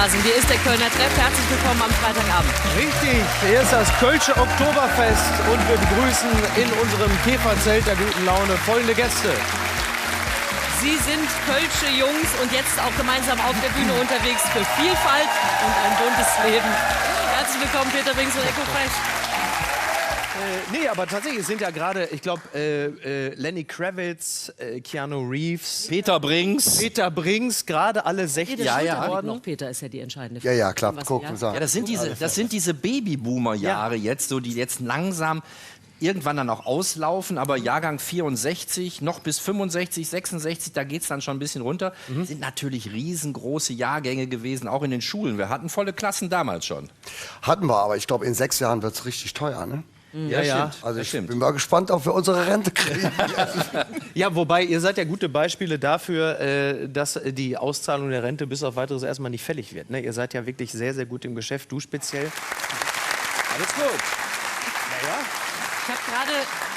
Osterhasen. Hier ist der Kölner Treff. Herzlich willkommen am Freitagabend. Richtig, hier ist das Kölsche Oktoberfest und wir begrüßen in unserem Käferzelt der guten Laune folgende Gäste. Sie sind Kölsche Jungs und jetzt auch gemeinsam auf der Bühne unterwegs für Vielfalt und ein buntes Leben. Herzlich willkommen, Peter Brings und Echo Fresh. Nee, aber tatsächlich, es sind ja gerade, ich glaube, Lenny Kravitz, Keanu Reeves, Peter Brings. gerade alle 60 Ja, noch Peter ist ja die entscheidende Frage. Ja, klar, Was guck, wir- sag. Ja, das sind diese Babyboomer-Jahre jetzt, so die jetzt langsam irgendwann dann auch auslaufen, aber Jahrgang 64, noch bis 65, 66, da geht es dann schon ein bisschen runter, sind natürlich riesengroße Jahrgänge gewesen, auch in den Schulen. Wir hatten volle Klassen damals schon. Hatten wir, aber ich glaube, in 6 Jahren wird es richtig teuer, ne? Ja, ja. Also ich stimmt. bin mal gespannt, ob wir unsere Rente kriegen. Ja, wobei, ihr seid ja gute Beispiele dafür, dass die Auszahlung der Rente bis auf Weiteres erstmal nicht fällig wird. Ne? Ihr seid ja wirklich sehr, sehr gut im Geschäft, du speziell. Alles gut. Ich habe gerade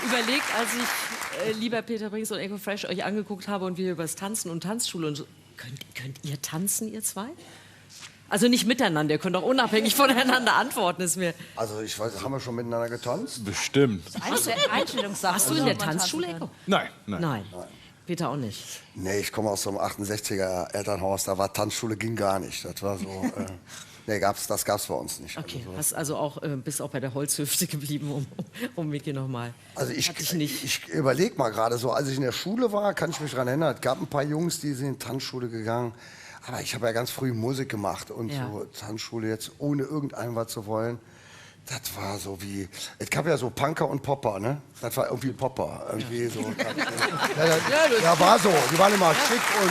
überlegt, als ich, lieber Peter Brings und Echo Fresh, euch angeguckt habe und wir über das Tanzen und Tanzschule und so. Könnt ihr tanzen, ihr zwei? Also nicht miteinander, ihr könnt auch unabhängig voneinander antworten, ist mir. Also ich weiß, haben wir schon miteinander getanzt? Bestimmt. Einstellungssache. Warst du in der Tanzschule, Echo? Nein, nein. Nein. Peter auch nicht. Nee, ich komme aus so einem 68er Elternhaus, da war Tanzschule, ging gar nicht. Das war so, nee, das gab's bei uns nicht. Okay, Also, hast also auch, bist auch bei der Holzhüfte geblieben, um Micky nochmal. also Hatte ich nicht. ich überlege mal gerade so, als ich in der Schule war, kann ich mich daran erinnern, es gab ein paar Jungs, die sind in die Tanzschule gegangen. Aber ich habe ja ganz früh Musik gemacht und Ja. so Tanzschule jetzt ohne irgendeinem was zu wollen. Das war so wie, es gab ja so Punker und Popper, ne? Das war irgendwie Popper, irgendwie so. Ja, war so. Die waren immer schick und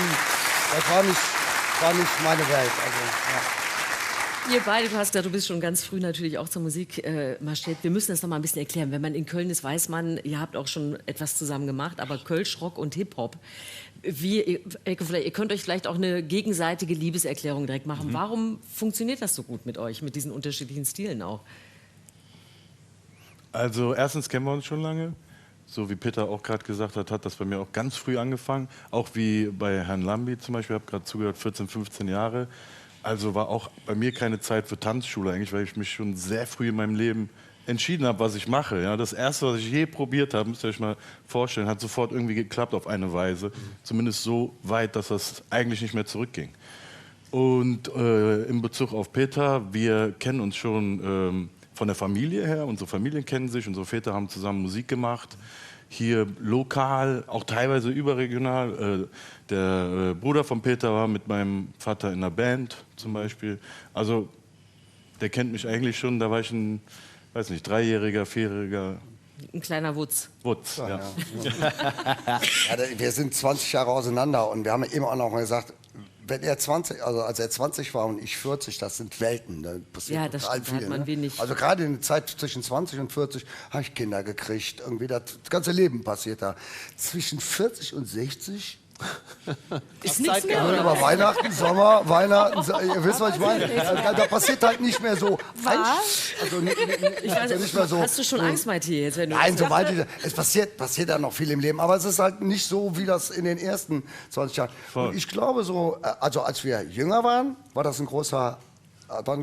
das war nicht meine Welt. Also, ja. Ihr beide, du hast gesagt, du bist schon ganz früh natürlich auch zur Musik marschiert. Wir müssen das noch mal ein bisschen erklären. Wenn man in Köln ist, weiß man, ihr habt auch schon etwas zusammen gemacht, aber Kölsch, Rock und Hip-Hop. Ihr könnt euch vielleicht auch eine gegenseitige Liebeserklärung direkt machen. Warum funktioniert das so gut mit euch, mit diesen unterschiedlichen Stilen auch? Also erstens kennen wir uns schon lange. So wie Peter auch gerade gesagt hat, hat das bei mir auch ganz früh angefangen. Auch wie bei Herrn Lambi zum Beispiel, ich habe gerade zugehört, 14, 15 Jahre. Also war auch bei mir keine Zeit für Tanzschule eigentlich, weil ich mich schon sehr früh in meinem Leben entschieden habe, was ich mache. Ja, das Erste, was ich je probiert habe, müsst ihr euch mal vorstellen, hat sofort irgendwie geklappt auf eine Weise. Zumindest so weit, dass das eigentlich nicht mehr zurückging. Und in Bezug auf Peter, wir kennen uns schon von der Familie her. Unsere Familien kennen sich, unsere Väter haben zusammen Musik gemacht. Hier lokal, auch teilweise überregional. Der Bruder von Peter war mit meinem Vater in einer Band zum Beispiel. Also der kennt mich eigentlich schon, da war ich ein, weiß nicht, 3-jähriger, 4-jähriger Ein kleiner Wutz. Wutz. Ja. Ja, wir sind 20 Jahre auseinander und wir haben eben auch noch mal gesagt, wenn er 20, also als er 20 war und ich 40, das sind Welten. Da passiert Ja, das total stimmt, da hat viel. man Ne? wenig. Also gerade in der Zeit zwischen 20 und 40 habe ich Kinder gekriegt. Irgendwie das ganze Leben passiert da. Zwischen 40 und 60 Ist nichts mehr, also oder? über Weihnachten, Sommer, ihr wisst, was ich meine. Da passiert halt nicht mehr so. Also nicht mehr so. Hast du schon Angst, Matthias, jetzt, wenn du Nein, es passiert ja noch viel im Leben, aber es ist halt nicht so, wie das in den ersten 20 Jahren. Und ich glaube so, also als wir jünger waren, war ein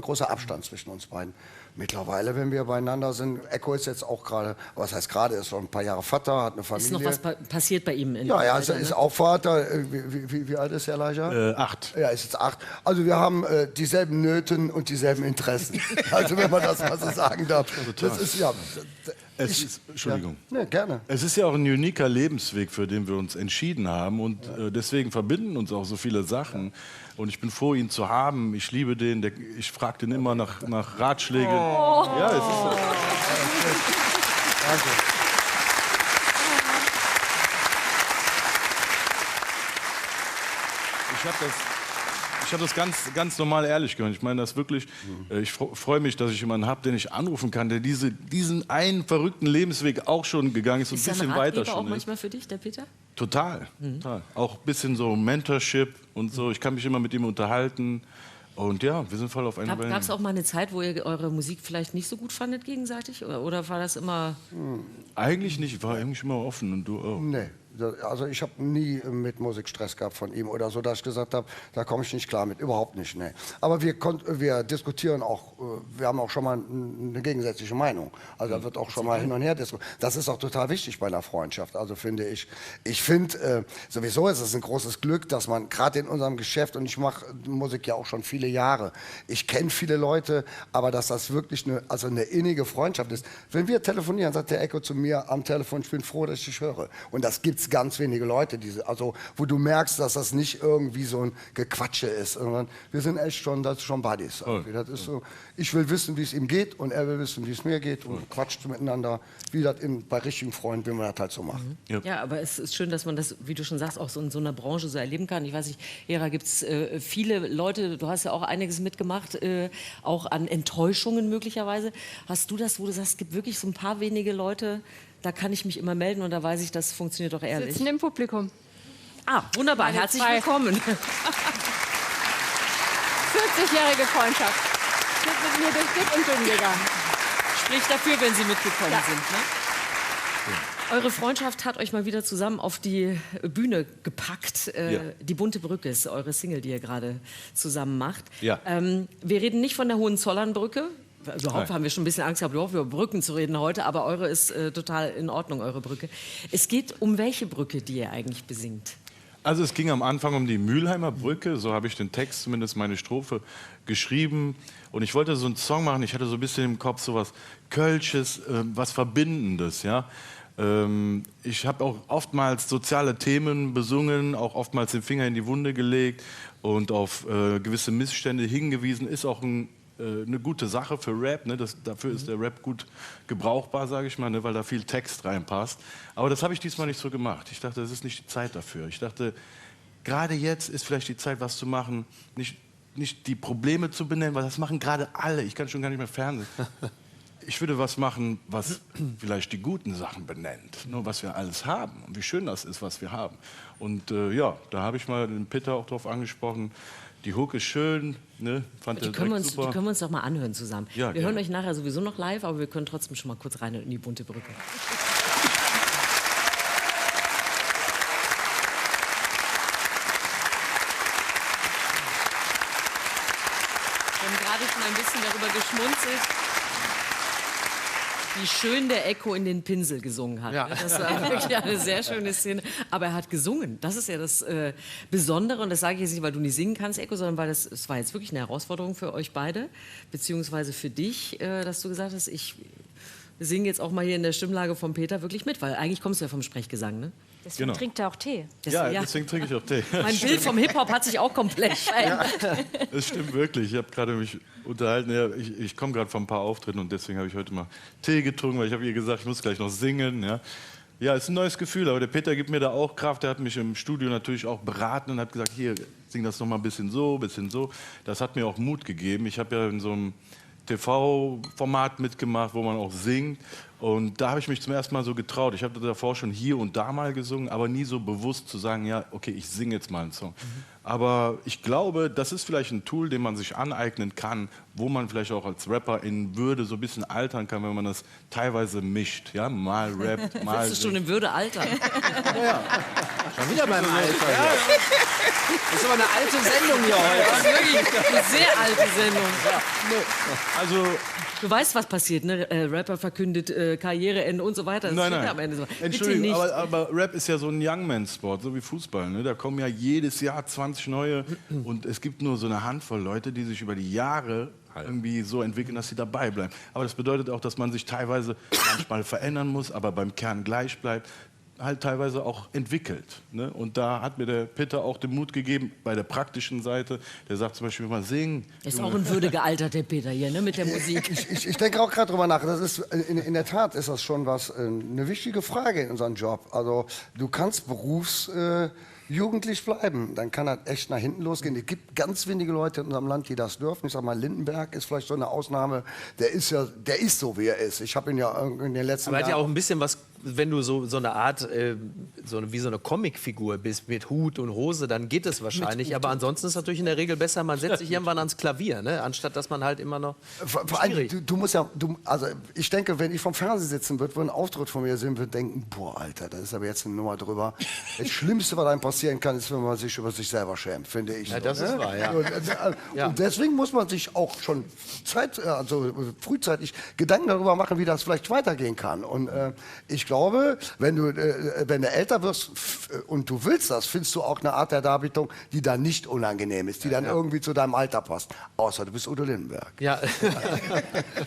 großer Abstand zwischen uns beiden. Mittlerweile, wenn wir beieinander sind, Echo ist jetzt auch gerade, was heißt gerade, ist schon ein paar Jahre Vater, hat eine Familie. Ist noch was passiert bei ihm? Ja, Alter, ist auch Vater. Wie alt ist er, Elijah? 8. Ja, ist jetzt 8. Also wir haben dieselben Nöten und dieselben Interessen. Also wenn man das mal so sagen darf. Das ist ja. Entschuldigung. Ja, ne, gerne. Es ist ja auch ein uniker Lebensweg, für den wir uns entschieden haben und deswegen verbinden uns auch so viele Sachen. Und ich bin froh, ihn zu haben. Ich liebe den. Ich frage den immer nach Ratschlägen. Ja, es ist so. Danke. Ich habe das ganz normal ehrlich gehört. Ich meine das wirklich. Ich freue mich, dass ich jemanden habe, den ich anrufen kann, der diesen einen verrückten Lebensweg auch schon gegangen ist und Ist ein er ein bisschen weiter Ratgeber auch schon ist. manchmal für dich, der Peter? Total, total. Auch ein bisschen so Mentorship und so. Ich kann mich immer mit ihm unterhalten. Und ja, wir sind voll auf einer Gab es auch mal eine Zeit, wo ihr eure Musik vielleicht nicht so gut fandet gegenseitig? Oder war das immer... Eigentlich nicht, ich war eigentlich immer offen und du auch. Nee, Also ich habe nie mit Musik Stress gehabt von ihm oder so, dass ich gesagt habe, da komme ich nicht klar mit, überhaupt nicht. Nee. Aber wir diskutieren auch, wir haben auch schon mal eine gegensätzliche Meinung. Also da wird auch schon mal hin und her diskutiert. Das ist auch total wichtig bei einer Freundschaft, also finde ich. Ich finde, sowieso ist es ein großes Glück, dass man gerade in unserem Geschäft, und ich mache Musik ja auch schon viele Jahre, ich kenne viele Leute, aber dass das wirklich eine innige Freundschaft ist. Wenn wir telefonieren, sagt der Ecko zu mir am Telefon, ich bin froh, dass ich dich höre. Und das gibt es ganz wenige Leute, also wo du merkst, dass das nicht irgendwie so ein Gequatsche ist, sondern wir sind echt schon, das ist schon Buddies. Das ist so, ich will wissen, wie es ihm geht und er will wissen, wie es mir geht und quatscht miteinander, wie das bei richtigen Freunden, wie man das halt so macht. Ja, aber es ist schön, dass man das, wie du schon sagst, auch so in so einer Branche so erleben kann. Ich weiß nicht, Hera, gibt es viele Leute, du hast ja auch einiges mitgemacht, auch an Enttäuschungen möglicherweise. Hast du das, wo du sagst, es gibt wirklich so ein paar wenige Leute, da kann ich mich immer melden und da weiß ich, das funktioniert doch ehrlich. Sitzen im Publikum. Ah, wunderbar, Meine herzlich zwei. willkommen. 40-jährige Freundschaft. Sind mit mir durch dick und dünn gegangen. Spricht dafür, wenn Sie mitgekommen sind. Ne? Eure Freundschaft hat euch mal wieder zusammen auf die Bühne gepackt. Die Bunte Brücke ist eure Single, die ihr gerade zusammen macht. Ja. Wir reden nicht von der Hohenzollernbrücke. Überhaupt Nein. haben wir schon ein bisschen Angst gehabt, überhaupt über Brücken zu reden heute, aber eure ist total in Ordnung, eure Brücke. Es geht um welche Brücke, die ihr eigentlich besingt? Also es ging am Anfang um die Mülheimer Brücke, so habe ich den Text, zumindest meine Strophe, geschrieben. Und ich wollte so einen Song machen, ich hatte so ein bisschen im Kopf so was Kölsches, was Verbindendes, ja. Ich habe auch oftmals soziale Themen besungen, auch oftmals den Finger in die Wunde gelegt und auf gewisse Missstände hingewiesen. Ist auch eine gute Sache für Rap, ne? Dafür ist der Rap gut gebrauchbar, sage ich mal, ne? Weil da viel Text reinpasst. Aber das habe ich diesmal nicht so gemacht. Ich dachte, das ist nicht die Zeit dafür. Ich dachte, gerade jetzt ist vielleicht die Zeit, was zu machen, nicht die Probleme zu benennen, weil das machen gerade alle. Ich kann schon gar nicht mehr Fernsehen. Ich würde was machen, was vielleicht die guten Sachen benennt, nur was wir alles haben und wie schön das ist, was wir haben. Und ja, da habe ich mal den Peter auch drauf angesprochen. Die Hook ist schön, ne? Fand Die er können, wir direkt uns, super. die können wir uns doch mal anhören zusammen. Ja, wir hören gerne. euch nachher sowieso noch live, aber wir können trotzdem schon mal kurz rein in die Bunte Brücke. Wir haben gerade schon ein bisschen darüber geschmunzelt, wie schön der Ecko in den Pinsel gesungen hat. Ja. Das war wirklich eine sehr schöne Szene. Aber er hat gesungen. Das ist ja das Besondere. Und das sage ich jetzt nicht, weil du nicht singen kannst, Ecko, sondern weil es war jetzt wirklich eine Herausforderung für euch beide, beziehungsweise für dich, dass du gesagt hast, ich singe jetzt auch mal hier in der Stimmlage von Peter wirklich mit, weil eigentlich kommst du ja vom Sprechgesang, ne? Deswegen Genau. trinkt er auch Tee. Ja, deswegen trinke ich auch Tee. Mein Bild vom Hip-Hop hat sich auch komplett verändert. Das stimmt wirklich. Ich habe gerade mich unterhalten. Ja, ich komme gerade von ein paar Auftritten und deswegen habe ich heute mal Tee getrunken, weil ich habe ihr gesagt, ich muss gleich noch singen. Ja. Ja, ist ein neues Gefühl, aber der Peter gibt mir da auch Kraft. Der hat mich im Studio natürlich auch beraten und hat gesagt, hier, sing das noch mal ein bisschen so, bisschen so. Das hat mir auch Mut gegeben. Ich habe ja in so einem TV-Format mitgemacht, wo man auch singt. Und da habe ich mich zum ersten Mal so getraut. Ich habe davor schon hier und da mal gesungen, aber nie so bewusst zu sagen, ja, okay, ich singe jetzt mal einen Song. Aber ich glaube, das ist vielleicht ein Tool, den man sich aneignen kann, wo man vielleicht auch als Rapper in Würde so ein bisschen altern kann, wenn man das teilweise mischt. Ja, mal rappt, mal Bist du schon singt. im Würde-Alter? Schon wieder beim Alter. Ja. Das ist aber eine alte Sendung hier heute. Das ist wirklich eine sehr alte Sendung. Also, Du weißt, was passiert, ne? Rapper verkündet Karriereende und so weiter. Das nein, steht nein. ja am Ende so. Bitte Entschuldigung, nicht. aber Rap ist ja so ein Youngman-Sport, so wie Fußball. Ne? Da kommen ja jedes Jahr 20 neue und es gibt nur so eine Handvoll Leute, die sich über die Jahre irgendwie so entwickeln, dass sie dabei bleiben. Aber das bedeutet auch, dass man sich teilweise manchmal verändern muss, aber beim Kern gleich bleibt. Halt teilweise auch entwickelt. Ne? Und da hat mir der Peter auch den Mut gegeben, bei der praktischen Seite, der sagt zum Beispiel, mal singen. Ist auch in Würde gealtert, der Peter hier, ne? Mit der Musik. Ich denke auch gerade drüber nach. Das ist, in der Tat ist das schon eine wichtige Frage in unserem Job. Also du kannst jugendlich bleiben, dann kann das echt nach hinten losgehen. Es gibt ganz wenige Leute in unserem Land, die das dürfen. Ich sag mal, Lindenberg ist vielleicht so eine Ausnahme. Der ist so, wie er ist. Ich habe ihn ja in den letzten Aber er hat ja Jahren... auch ein bisschen was wenn du so eine Art, wie so eine Comicfigur bist mit Hut und Hose, dann geht es wahrscheinlich. Aber ansonsten ist es natürlich in der Regel besser, man setzt sich irgendwann ans Klavier, ne? Anstatt dass man halt immer noch. Vor allem, du musst ja, also ich denke, wenn ich vom Fernsehen sitzen würde, würde ein Auftritt von mir sehen, würde denken, boah, Alter, das ist aber jetzt eine Nummer drüber. Das Schlimmste, was einem passieren kann, ist, wenn man sich über sich selber schämt, finde ich. Ja, das ist wahr, ja. Und deswegen muss man sich auch schon frühzeitig Gedanken darüber machen, wie das vielleicht weitergehen kann. Und ich glaube, wenn du älter wirst und du willst das, findest du auch eine Art der Darbietung, die dann nicht unangenehm ist, die dann irgendwie zu deinem Alter passt. Außer du bist Udo Lindenberg. Ja.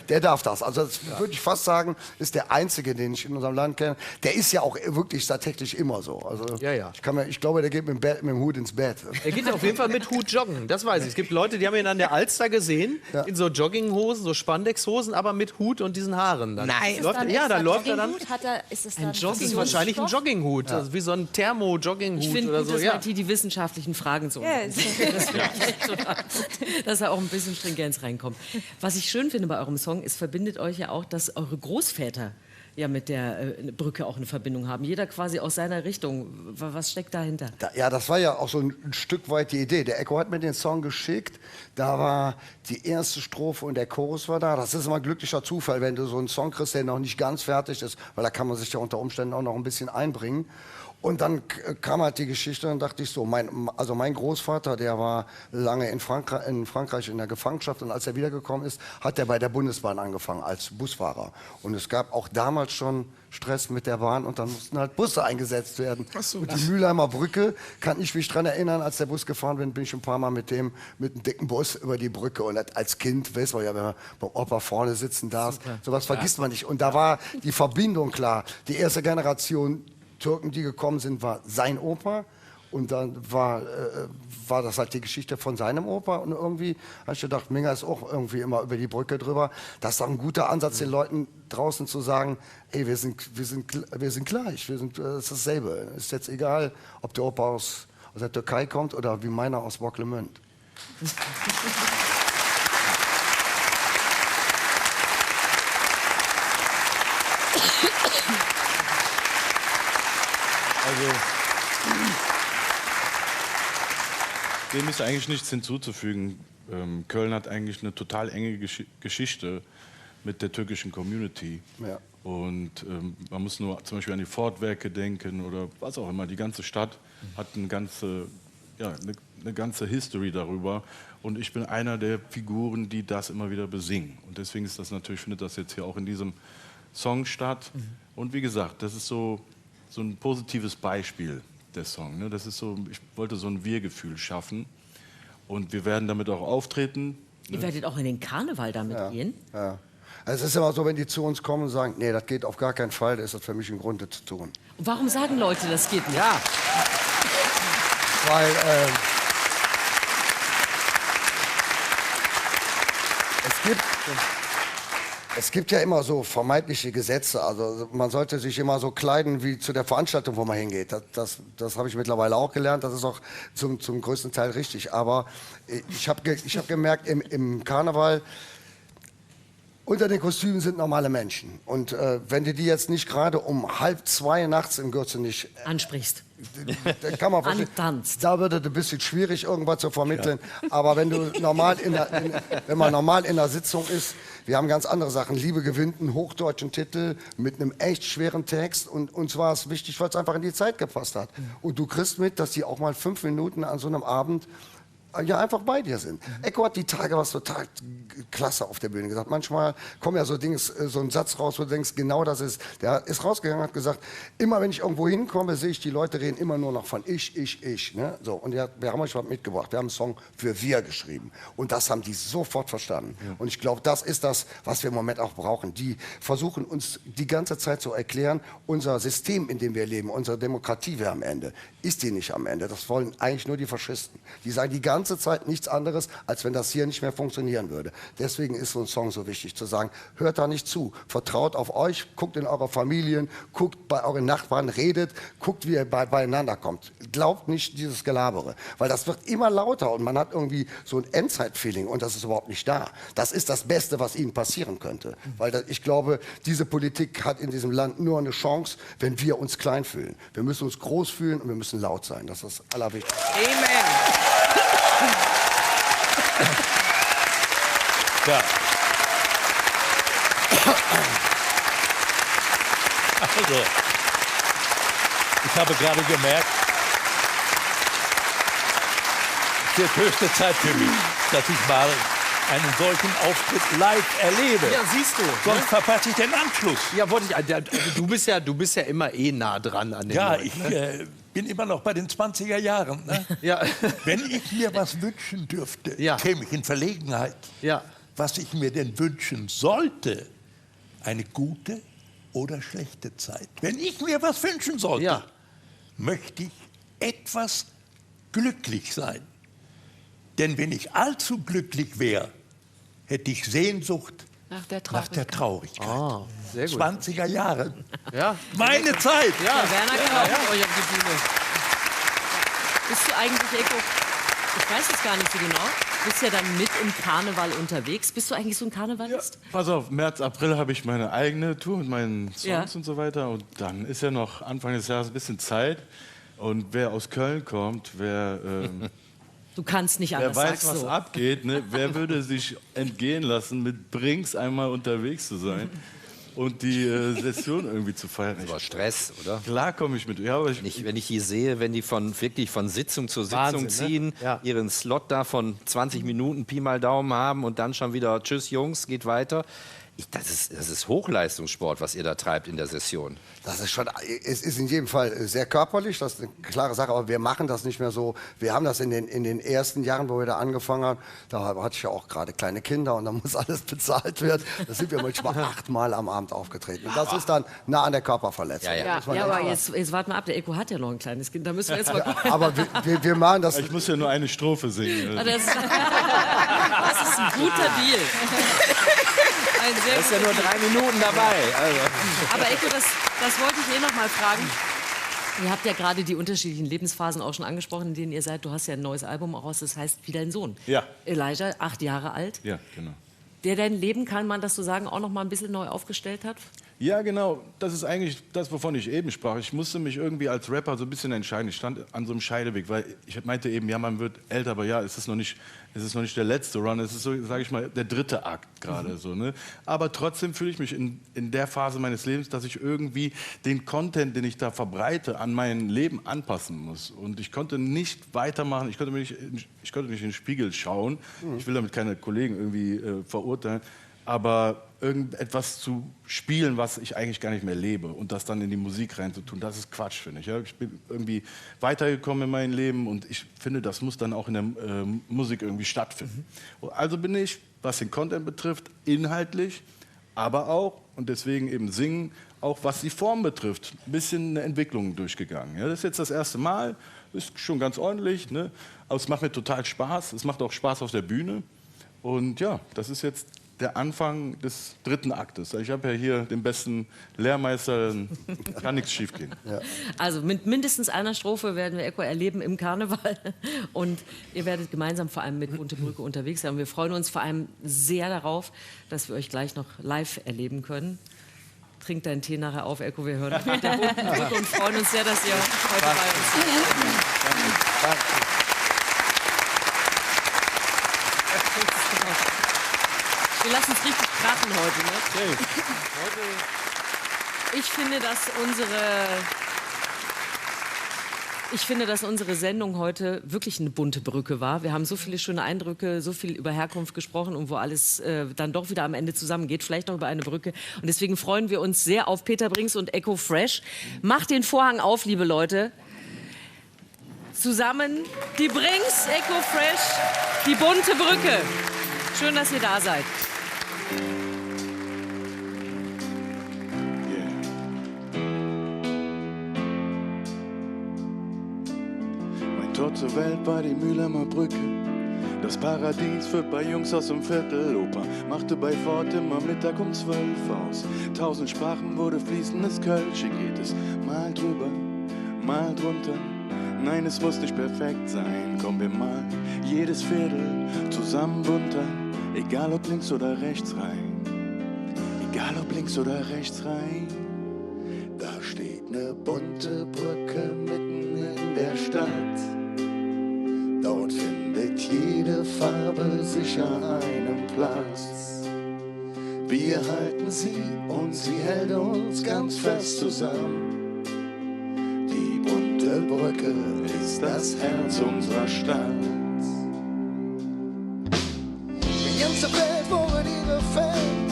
Der darf das. Also das würde ich fast sagen, ist der Einzige, den ich in unserem Land kenne. Der ist ja auch wirklich tatsächlich immer so. Also Ja. ich glaube, der geht mit dem Hut ins Bett. Er geht auf jeden Fall mit Hut joggen, das weiß ich. Es gibt Leute, die haben ihn an der Alster gesehen, in so Jogginghosen, so Spandexhosen, aber mit Hut und diesen Haaren. Dann Nein. da läuft er dann. Ist es dann Das ist wahrscheinlich ein Jogginghut, also wie so ein Thermo-Jogginghut Ich finde oder gut, so. dass Ja. Marti die wissenschaftlichen Fragen so. Ja, Dass da auch ein bisschen Stringenz reinkommt. Was ich schön finde bei eurem Song, es verbindet euch ja auch, dass eure Großväter ja mit der Brücke auch eine Verbindung haben. Jeder quasi aus seiner Richtung. Was steckt dahinter? Ja, das war ja auch so ein Stück weit die Idee. Der Echo hat mir den Song geschickt. Da war die erste Strophe und der Chorus war da. Das ist immer ein glücklicher Zufall, wenn du so einen Song kriegst, der noch nicht ganz fertig ist, weil da kann man sich ja unter Umständen auch noch ein bisschen einbringen. Und dann kam halt die Geschichte und dachte ich so, mein Großvater, der war lange in Frankreich in der Gefangenschaft und als er wiedergekommen ist, hat er bei der Bundesbahn angefangen als Busfahrer. Und es gab auch damals schon Stress mit der Bahn und dann mussten halt Busse eingesetzt werden. Und die Mülheimer Brücke, kann ich mich dran erinnern, als der Bus gefahren bin, bin ich ein paar Mal mit einem dicken Bus über die Brücke. Und als Kind, weiß man ja, wenn man beim Opa vorne sitzen darf, sowas vergisst man nicht. Und da war die Verbindung klar. Die erste Generation Türken, die gekommen sind, war sein Opa und dann war das halt die Geschichte von seinem Opa und irgendwie habe ich gedacht, Minga ist auch irgendwie immer über die Brücke drüber. Das ist doch ein guter Ansatz, den Leuten draußen zu sagen, ey, wir sind gleich, das ist dasselbe. Ist jetzt egal, ob der Opa aus der Türkei kommt oder wie meiner aus Bocklemünd. Also, dem ist eigentlich nichts hinzuzufügen. Köln hat eigentlich eine total enge Geschichte mit der türkischen Community. Ja. Und man muss nur zum Beispiel an die Fortwerke denken oder was auch immer. Die ganze Stadt hat eine ganze History darüber. Und ich bin einer der Figuren, die das immer wieder besingen. Und deswegen ist das natürlich, findet das jetzt hier auch in diesem Song statt. Und wie gesagt, das ist so ein positives Beispiel, der Song. Ne? Das ist so, ich wollte so ein Wir-Gefühl schaffen. Und wir werden damit auch auftreten. Ihr werdet auch in den Karneval damit gehen? Ja. Also es ist immer so, wenn die zu uns kommen und sagen, nee, das geht auf gar keinen Fall, da ist das für mich ein Grund, das zu tun. Und warum sagen Leute, das geht nicht? Ja. Weil es gibt ja immer so vermeintliche Gesetze. Also man sollte sich immer so kleiden wie zu der Veranstaltung, wo man hingeht. Das habe ich mittlerweile auch gelernt. Das ist auch zum größten Teil richtig. Aber ich hab gemerkt, im Karneval, unter den Kostümen sind normale Menschen. Und wenn du die jetzt nicht gerade um 1:30 nachts im Gürzenich Ansprichst. da kann man verstehen, Antanzt. da wird es ein bisschen schwierig, irgendwas zu vermitteln. Aber wenn man normal in der Sitzung ist, wir haben ganz andere Sachen. Liebe gewinnt einen hochdeutschen Titel mit einem echt schweren Text. Und uns war es wichtig, weil es einfach in die Zeit gepasst hat. Und du kriegst mit, dass die auch mal 5 Minuten an so einem Abend ja einfach bei dir sind. Echo hat die Tage was total klasse auf der Bühne gesagt. Manchmal kommen ja so ein Satz raus, wo du denkst, genau das ist. Der ist rausgegangen und hat gesagt, immer wenn ich irgendwo hinkomme, sehe ich, die Leute reden immer nur noch von ich. Ne? So, und wir haben euch was mitgebracht. Wir haben einen Song für wir geschrieben. Und das haben die sofort verstanden. Ja. Und ich glaube, das ist das, was wir im Moment auch brauchen. Die versuchen uns die ganze Zeit zu erklären, unser System, in dem wir leben, unsere Demokratie wäre am Ende. Ist die nicht am Ende. Das wollen eigentlich nur die Faschisten. Die sagen die ganze ganze Zeit nichts anderes, als wenn das hier nicht mehr funktionieren würde. Deswegen ist so ein Song so wichtig, zu sagen, hört da nicht zu, vertraut auf euch, guckt in eure Familien, guckt bei euren Nachbarn, redet, guckt, wie ihr beieinander kommt. Glaubt nicht dieses Gelabere, weil das wird immer lauter und man hat irgendwie so ein Endzeit-Feeling und das ist überhaupt nicht da. Das ist das Beste, was ihnen passieren könnte, weil ich glaube, diese Politik hat in diesem Land nur eine Chance, wenn wir uns klein fühlen. Wir müssen uns groß fühlen und wir müssen laut sein. Das ist das Allerwichtigste. Amen. Ja. Also, ich habe gerade gemerkt, es wird höchste Zeit für mich, dass ich mal einen solchen Auftritt live erlebe. Ja, siehst du. Sonst verpasse ich den Anschluss. Ja, du bist ja immer nah dran an den Ja, Leuten, ich ne? bin immer noch bei den 20er Jahren. Ne? Ja. Wenn ich mir was wünschen dürfte, Ja. käme ich in Verlegenheit. Ja. Was ich mir denn wünschen sollte, eine gute oder schlechte Zeit. Wenn ich mir was wünschen sollte, Ja. möchte ich etwas glücklich sein. Denn wenn ich allzu glücklich wäre, hätte ich Sehnsucht Nach der nach der Traurigkeit. Ah, sehr gut. 20er Jahre. Ja. Meine Zeit. Ja, Werner kann auch mit euch auf die Bühne. Bist du eigentlich, Eko, ich weiß es gar nicht so genau, bist ja dann mit im Karneval unterwegs. Bist du eigentlich so ein Karnevalist? Pass auf, März, April habe ich meine eigene Tour mit meinen Songs Ja. und so weiter. Und dann ist ja noch Anfang des Jahres ein bisschen Zeit. Und wer aus Köln kommt, wer Du kannst nicht wer anders, weiß, sagst was du. abgeht, ne? Wer würde sich entgehen lassen, mit Brinks einmal unterwegs zu sein und die Session irgendwie zu feiern? Aber Stress, oder? Klar komme ich mit. Ja, aber ich, Wenn ich die sehe, wenn die wirklich von Sitzung zu Sitzung Wahnsinn, ne? ziehen, Ja. ihren Slot da von 20 Minuten Pi mal Daumen haben und dann schon wieder Tschüss Jungs, geht weiter. Das ist Hochleistungssport, was ihr da treibt in der Session. Das ist schon, es ist in jedem Fall sehr körperlich, das ist eine klare Sache, aber wir machen das nicht mehr so. Wir haben das in den ersten Jahren, wo wir da angefangen haben, da hatte ich ja auch gerade kleine Kinder und da muss alles bezahlt werden. Da sind wir manchmal 8-mal am Abend aufgetreten. Und das ist dann nah an der Körperverletzung. Ja, ja. Ja, Muss man ja, echt aber sagen. jetzt warte mal ab, der Eko hat ja noch ein kleines Kind, da müssen wir jetzt mal gucken. Aber wir machen das. ich muss ja nur eine Strophe singen. Das ist ein guter Deal. Ein sehr Das ist ja guter nur Deal. 3 Minuten dabei. Also. Aber Eko, das wollte ich noch mal fragen. Ihr habt ja gerade die unterschiedlichen Lebensphasen auch schon angesprochen, in denen ihr seid. Du hast ja ein neues Album auch raus, das heißt Wie dein Sohn. Ja. Elijah, 8 Jahre alt. Ja, genau. Der dein Leben, kann man das so sagen, auch noch mal ein bisschen neu aufgestellt hat? Ja, genau. Das ist eigentlich das, wovon ich eben sprach. Ich musste mich irgendwie als Rapper so ein bisschen entscheiden. Ich stand an so einem Scheideweg, weil ich meinte eben, ja, man wird älter, aber ja, es ist noch nicht der letzte Run. Es ist so, sage ich mal, der dritte Akt gerade so. Ne? Aber trotzdem fühle ich mich in der Phase meines Lebens, dass ich irgendwie den Content, den ich da verbreite, an mein Leben anpassen muss. Und ich konnte nicht weitermachen. Ich konnte nicht in den Spiegel schauen. Ich will damit keine Kollegen irgendwie verurteilen. Aber irgendetwas zu spielen, was ich eigentlich gar nicht mehr lebe und das dann in die Musik reinzutun, das ist Quatsch, finde ich. Ja? Ich bin irgendwie weitergekommen in meinem Leben und ich finde, das muss dann auch in der Musik irgendwie stattfinden. Also bin ich, was den Content betrifft, inhaltlich, aber auch, und deswegen eben singen, auch was die Form betrifft, ein bisschen eine Entwicklung durchgegangen. Ja? Das ist jetzt das erste Mal, ist schon ganz ordentlich, ne? Aber es macht mir total Spaß, es macht auch Spaß auf der Bühne und ja, das ist jetzt der Anfang des dritten Aktes. Ich habe ja hier den besten Lehrmeister, kann nichts schiefgehen. Ja. Also mit mindestens einer Strophe werden wir Eko erleben im Karneval. Und ihr werdet gemeinsam vor allem mit Bunte Brücke unterwegs sein. Und wir freuen uns vor allem sehr darauf, dass wir euch gleich noch live erleben können. Trink deinen Tee nachher auf, Eko, wir hören mit der Bunten Brücke und freuen uns sehr, dass ihr heute bei uns seid. Wir lassen es richtig krachen heute, ne? Ich finde, dass unsere Sendung heute wirklich eine bunte Brücke war. Wir haben so viele schöne Eindrücke, so viel über Herkunft gesprochen und wo alles dann doch wieder am Ende zusammengeht, vielleicht noch über eine Brücke. Und deswegen freuen wir uns sehr auf Peter Brinks und Eko Fresh. Macht den Vorhang auf, liebe Leute. Zusammen die Brinks, Eko Fresh, die bunte Brücke. Schön, dass ihr da seid. Meine Tor zur Welt war die Mühlheimer Brücke. Das Paradies wird bei Jungs aus dem Viertel. Opa machte bei Ford immer Mittag um 12 aus. 1000 Sprachen wurde fließendes Kölsch. Hier geht es mal drüber, mal drunter. Nein, es muss nicht perfekt sein. Kommen wir mal jedes Viertel zusammen bunter. Egal ob links oder rechts rein. Egal ob links oder rechts rein. Da steht eine bunte Brücke mitten in der Stadt. Dort findet jede Farbe sicher einen Platz. Wir halten sie und sie hält uns ganz fest zusammen. Die bunte Brücke ist das Herz unserer Stadt. Die ganze Welt wurde dir gefällt.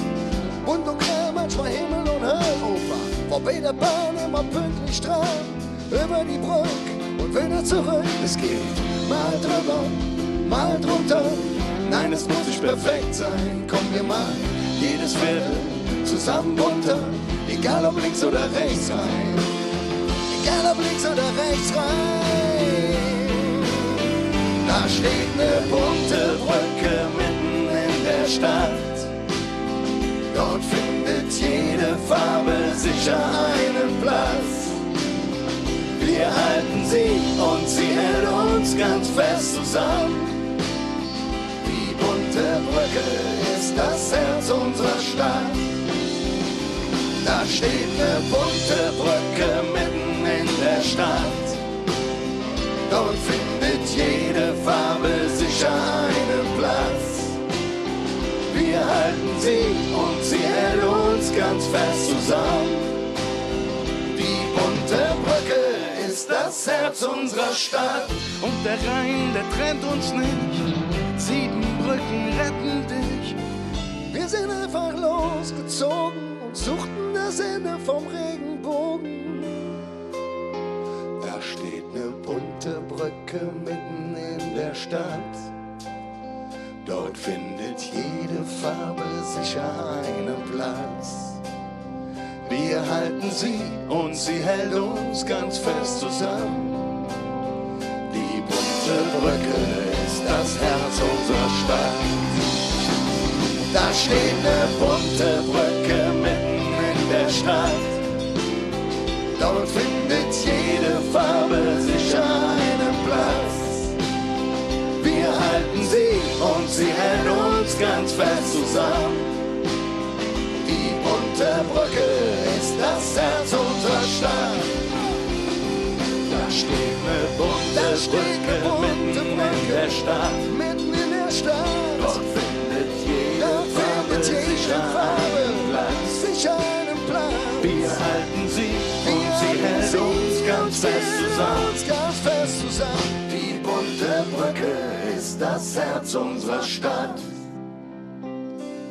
Bunt und grell, manchmal Himmel und Hölloper. Vorbei der Bahn immer pünktlich dran. Über die Brücke und wieder zurück. Es geht mal drüber, mal drunter. Nein, es muss nicht perfekt sein. Kommen wir mal jedes Viertel zusammen bunter. Egal ob links oder rechts rein. Egal ob links oder rechts rein. Da steht eine bunte Brücke mitten in der Stadt. Dort findet jede Farbe sicher einen Platz. Wir halten sie und sie hält uns ganz fest zusammen. Die bunte Brücke ist das Herz unserer Stadt. Da steht eine bunte Brücke mitten in der Stadt. Dort findet jede Farbe sicher einen Platz. Wir halten sie und sie hält uns ganz fest zusammen. Die bunte Brücke ist das Herz unserer Stadt. Und der Rhein, der trennt uns nicht. 7 Brücken retten dich. Wir sind einfach losgezogen und suchten das Ende vom Regenbogen. Da steht eine bunte Brücke mitten in der Stadt. Dort findet jede Farbe sicher einen Platz. Wir halten sie und sie hält uns ganz fest zusammen. Die bunte Brücke ist das Herz unserer Stadt. Da steht eine bunte Brücke mitten in der Stadt. Dort findet jede Farbe sicher einen Platz. Wir halten sie und sie hält uns ganz fest zusammen. Die bunte Brücke ist das Herz unserer Stadt. Da steht eine bunte Brücke mitten in der Stadt. Mitten in der Stadt. Dort findet jede Farbe sicher einen Platz. Wir halten sie und sie hält uns ganz fest zusammen. Die bunte Brücke ist das Herz unserer Stadt.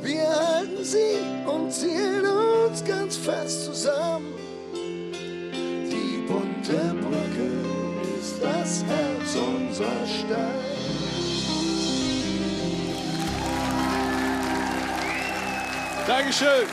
Wir halten sie und sie hält uns ganz fest zusammen. Die bunte Brücke ist das Herz unserer Stadt. Dankeschön.